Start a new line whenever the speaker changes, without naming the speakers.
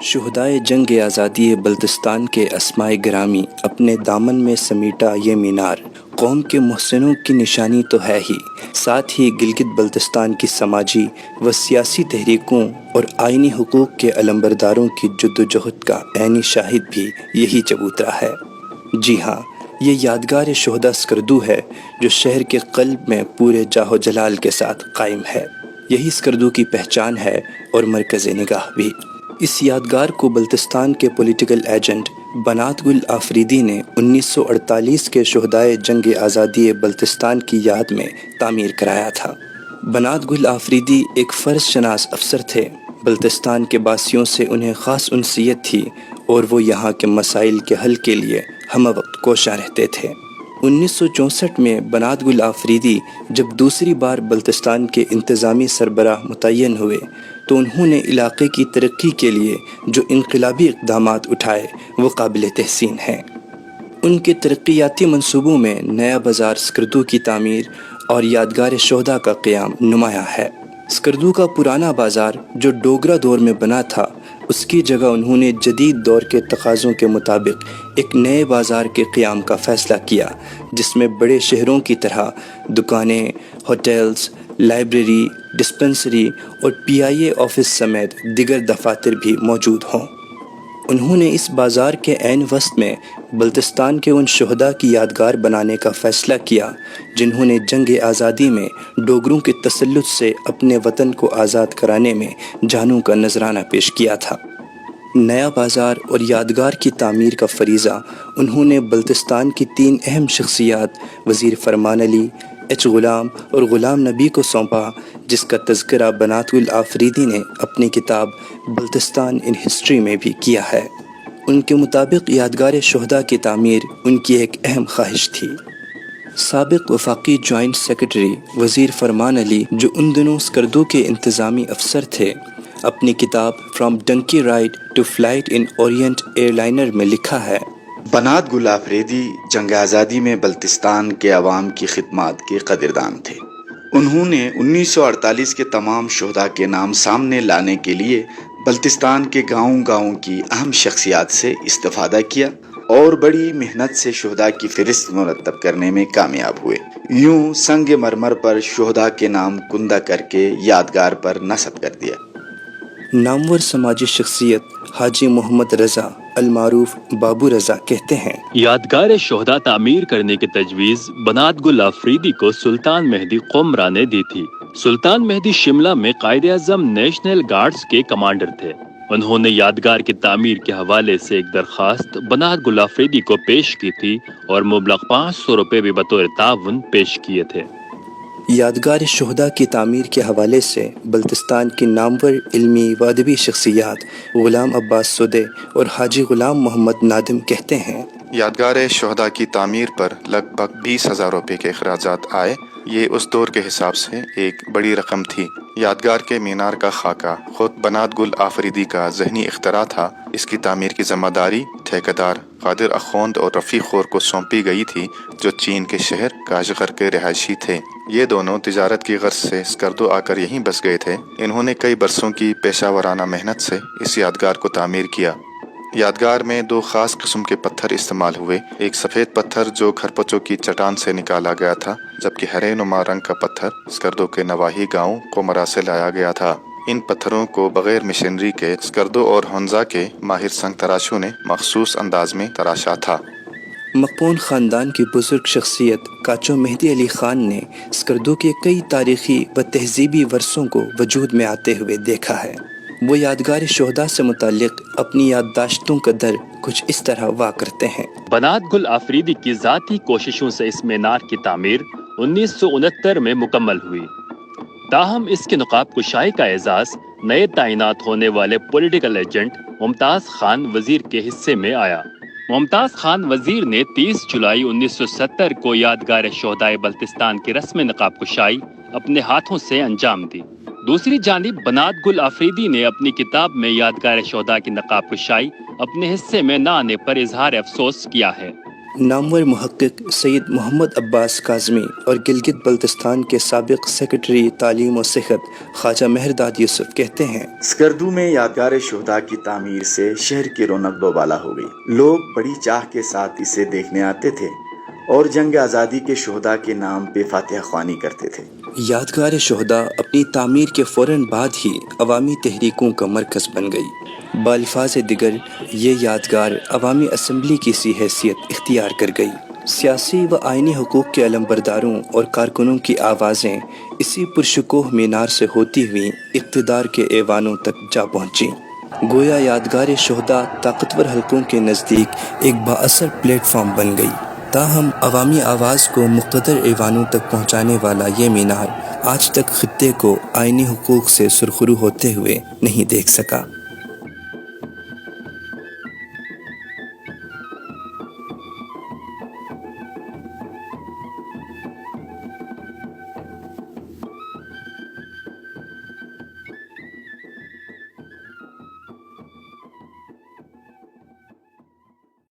شہدائے جنگ آزادی بلتستان کے اسمائے گرامی اپنے دامن میں سمیٹا یہ مینار قوم کے محسنوں کی نشانی تو ہے ہی، ساتھ ہی گلگت بلتستان کی سماجی و سیاسی تحریکوں اور آئینی حقوق کے علمبرداروں کی جدوجہد کا عینی شاہد بھی یہی چبوترا ہے۔ جی ہاں، یہ یادگار شہداء اسکردو ہے جو شہر کے قلب میں پورے جاہ و جلال کے ساتھ قائم ہے۔ یہی اسکردو کی پہچان ہے اور مرکز نگاہ بھی۔ اس یادگار کو بلتستان کے پولیٹیکل ایجنٹ بنات گل آفریدی نے 1948 کے شہدائے جنگ آزادی بلتستان کی یاد میں تعمیر کرایا تھا۔ بنات گل آفریدی ایک فرض شناس افسر تھے۔ بلتستان کے باسیوں سے انہیں خاص انسیت تھی اور وہ یہاں کے مسائل کے حل کے لیے ہم وقت کوشاں رہتے تھے۔ 1964 میں بنات گل آفریدی جب دوسری بار بلتستان کے انتظامی سربراہ متعین ہوئے تو انہوں نے علاقے کی ترقی کے لیے جو انقلابی اقدامات اٹھائے وہ قابل تحسین ہیں۔ ان کے ترقیاتی منصوبوں میں نیا بازار اسکردو کی تعمیر اور یادگار شہداء کا قیام نمایاں ہے۔ اسکردو کا پرانا بازار جو ڈوگرا دور میں بنا تھا، اس کی جگہ انہوں نے جدید دور کے تقاضوں کے مطابق ایک نئے بازار کے قیام کا فیصلہ کیا، جس میں بڑے شہروں کی طرح دکانیں، ہوٹلز، لائبریری، ڈسپنسری اور PIA آفس سمیت دیگر دفاتر بھی موجود ہوں۔ انہوں نے اس بازار کے عین وسط میں بلتستان کے ان شہداء کی یادگار بنانے کا فیصلہ کیا جنہوں نے جنگ آزادی میں ڈوگروں کے تسلط سے اپنے وطن کو آزاد کرانے میں جانوں کا نذرانہ پیش کیا تھا۔ نیا بازار اور یادگار کی تعمیر کا فریضہ انہوں نے بلتستان کی 3 اہم شخصیات وزیر فرمان علی، H غلام اور غلام نبی کو سونپا، جس کا تذکرہ بنات گل آفریدی نے اپنی کتاب بلتستان ان ہسٹری میں بھی کیا ہے۔ ان کے مطابق یادگار شہداء کی تعمیر ان کی ایک اہم خواہش تھی۔ سابق وفاقی جوائنٹ سیکرٹری وزیر فرمان علی، جو ان دنوں اسکردو کے انتظامی افسر تھے، اپنی کتاب from donkey ride to flight in orient airliner میں لکھا ہے:
بنات گل آفریدی جنگ آزادی میں بلتستان کے عوام کی خدمات کے قدردان تھے۔ انہوں نے 1948 کے تمام شہداء کے نام سامنے لانے کے لیے بلتستان کے گاؤں گاؤں کی اہم شخصیات سے استفادہ کیا اور بڑی محنت سے شہداء کی فہرست مرتب کرنے میں کامیاب ہوئے۔ یوں سنگ مرمر پر شہداء کے نام کندہ کر کے یادگار پر نصب کر دیا۔
نامور سماجی شخصیت حاجی محمد رضا المعروف بابو رضا کہتے ہیں:
یادگار شہداء تعمیر کرنے کی تجویز بنات گل آفریدی کو سلطان مہدی قمرا نے دی تھی۔ سلطان مہدی شملہ میں قائد اعظم نیشنل گارڈز کے کمانڈر تھے۔ انہوں نے یادگار کی تعمیر کے حوالے سے ایک درخواست بنات گل آفریدی کو پیش کی تھی اور مبلغ 500 روپے بھی بطور تعاون پیش کیے تھے۔
یادگار شہداء کی تعمیر کے حوالے سے بلتستان کی نامور علمی و ادبی شخصیات غلام عباس سدے اور حاجی غلام محمد نادم کہتے ہیں:
یادگار شہداء کی تعمیر پر لگ بھگ 20,000 روپے کے اخراجات آئے۔ یہ اس دور کے حساب سے ایک بڑی رقم تھی۔ یادگار کے مینار کا خاکہ خود بنات گل آفریدی کا ذہنی اختراع تھا۔ اس کی تعمیر کی ذمہ داری ٹھیکیدار قادر اخوند اور رفیع خور کو سونپی گئی تھی، جو چین کے شہر کاشغر کے رہائشی تھے۔ یہ دونوں تجارت کی غرض سے اسکردو آ کر یہیں بس گئے تھے۔ انہوں نے کئی برسوں کی پیشہ ورانہ محنت سے اس یادگار کو تعمیر کیا۔ یادگار میں 2 خاص قسم کے پتھر استعمال ہوئے، ایک سفید پتھر جو کھرپچوں کی چٹان سے نکالا گیا تھا، جبکہ ہرے نما رنگ کا پتھر اسکردو کے نواحی گاؤں قمرا سے لایا گیا تھا۔ ان پتھروں کو بغیر مشینری کے اسکردو اور ہنزا کے ماہر سنگ تراشوں نے مخصوص انداز میں تراشا تھا۔
مقپون خاندان کی بزرگ شخصیت کاچو مہدی علی خان نے اسکردو کے کئی تاریخی و تہذیبی ورثوں کو وجود میں آتے ہوئے دیکھا ہے۔ وہ یادگار شہداء سے متعلق اپنی یادداشتوں کا در کچھ اس طرح وا کرتے ہیں:
بنات گل آفریدی کی ذاتی کوششوں سے اس مینار کی تعمیر 1969 میں مکمل ہوئی، تاہم اس کے نقاب کشائی کا اعزاز نئے تعینات ہونے والے پولیٹیکل ایجنٹ ممتاز خان وزیر کے حصے میں آیا۔ ممتاز خان وزیر نے 30 جولائی 1970 کو یادگار شہدائے بلتستان کی رسم نقاب کشائی اپنے ہاتھوں سے انجام دی۔ دوسری جانب بنات گل آفریدی نے اپنی کتاب میں یادگار شہداء کی نقاب کشائی اپنے حصے میں نہ آنے پر اظہار افسوس کیا ہے۔
نامور محقق سید محمد عباس کاظمی اور گلگت بلتستان کے سابق سیکرٹری تعلیم و صحت خواجہ مہرداد یوسف کہتے ہیں،
اسکردو میں یادگار شہداء کی تعمیر سے شہر کی رونق دوبالا ہو گئی۔ لوگ بڑی چاہ کے ساتھ اسے دیکھنے آتے تھے اور جنگ آزادی کے شہداء کے نام پہ فاتحہ خوانی کرتے تھے۔
یادگار شہداء اپنی تعمیر کے فوراً بعد ہی عوامی تحریکوں کا مرکز بن گئی۔ بالفاظ دیگر یہ یادگار عوامی اسمبلی کی سی حیثیت اختیار کر گئی۔ سیاسی و آئینی حقوق کے علمبرداروں اور کارکنوں کی آوازیں اسی پرشکوہ مینار سے ہوتی ہوئی اقتدار کے ایوانوں تک جا پہنچیں۔ گویا یادگار شہداء طاقتور حلقوں کے نزدیک ایک بااثر پلیٹ فارم بن گئی، تاہم عوامی آواز کو مقتدر ایوانوں تک پہنچانے والا یہ مینار آج تک خطے کو آئینی حقوق سے سرخرو ہوتے ہوئے نہیں دیکھ سکا۔